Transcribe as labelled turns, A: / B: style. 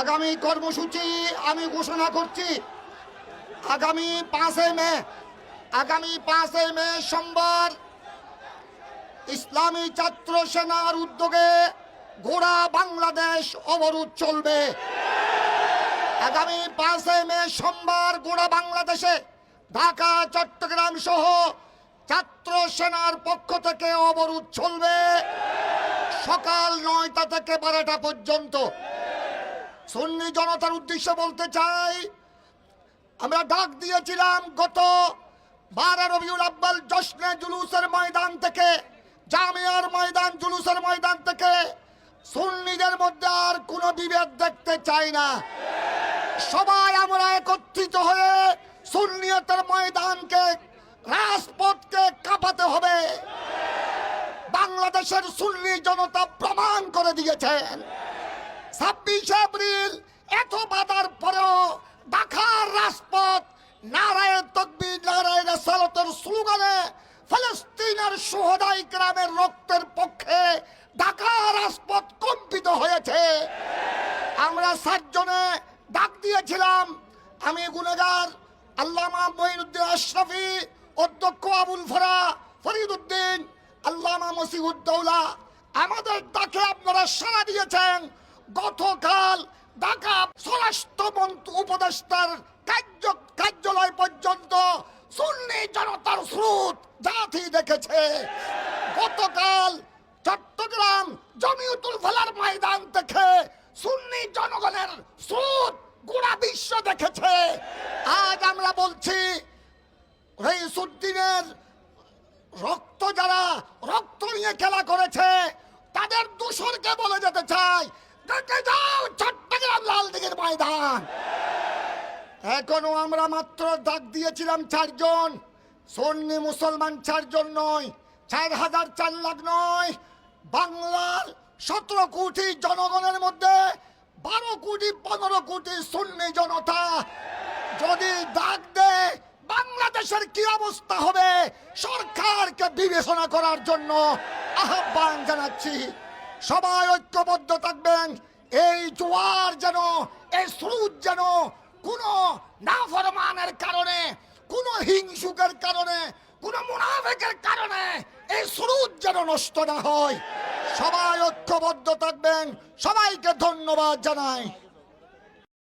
A: আগামী কর্মসূচি আমি ঘোষণা করছি। আগামী 5 মে সোমবার ইসলামী ছাত্র সেনার উদ্যোগে গোড়া বাংলাদেশ অবরোধ চলবে। আগামী 5 মে সোমবার গোড়া বাংলাদেশে ঢাকা, চট্টগ্রাম সহ ছাত্র সেনার পক্ষ থেকে অবরোধ চলবে সকাল 9টা থেকে 12টা পর্যন্ত। সুন্নি জনতার উদ্দেশ্যে বলতে চাই, আমরা ডাক দিয়েছিলাম গত 12 রবিউল আব্বাল জশ্নে জুলুসের ময়দান থেকে, জামিয়ার ময়দান, জুলুসের ময়দান থেকে সুন্নিদের মধ্যে আর কোনো বিভেদ দেখতে চাই না। সবাই আমরা একত্রিত হয়ে সুন্নিয়তের ময়দানকে, রাজপথকে কাঁপাতে হবে। বাংলাদেশের সুন্নি জনতা প্রমাণ করে দিয়েছেন 26 এপ্রিল এত বাধার পরেও ঢাকার রাজপথ নারায়ে তাকবীর, নারায়ে রিসালাতের স্লোগানে ফিলিস্তিনের শুহাদায়ে কেরামের রক্তের পক্ষে ঢাকার রাজপথ কম্পিত হয়েছে। আমরা 7 জনে ডাক দিয়েছিলাম। আমি গুনেগার আল্লামা মঈনুদ্দিন আশরাফি, অধ্যক্ষ আবুল ফরা ফরিদউদ্দিন, আল্লামা মসিহুদ্দৌলা, আমাদের ডাকে আপনারা সাড়া দিয়েছেন। গতকাল ঢাকা স্বরাষ্ট্র উপদেষ্টার কার্যালয় পর্যন্ত সুন্নি জনতার স্রোত জাতি দেখেছে। গতকাল চট্টগ্রাম জমিয়তুল ফালার ময়দান থেকে সুন্নি জনগণের স্রোত গোটা বিশ্ব দেখেছে। আজ আমরা বলছি, রইসুদ্দিনের যারা রক্ত নিয়ে খেলা করেছে তাদের দোসরকে বলে যেতে চাই, দেখে যাও চট্টগ্রাম লালদিঘির ময়দান। এখনো আমরা মাত্র ডাক দিয়েছিলাম 4 জন, সুন্নি মুসলমান 4 জন নয়, 4,000 লাখ নয়, বাংলার 17 কোটি জনগণের মধ্যে 12 কোটি 15 কোটি সুন্নি জনতা যদি ডাক দেয়, বাংলাদেশের কি অবস্থা হবে সরকারকে বিবেচনা করার জন্য আহ্বান জানাচ্ছি। সবাই ঐক্যবদ্ধ থাকবেন। এই জোয়ার যেন, এই স্রোত যেন কোনো নাফরমানের কারণে, কোনো হিংসুকের কারণে, কোনো মুনাফিকের কারণে এই স্রোত যেন নষ্ট না হয়। সবাই ঐক্যবদ্ধ থাকবেন। সবাইকে ধন্যবাদ জানাই।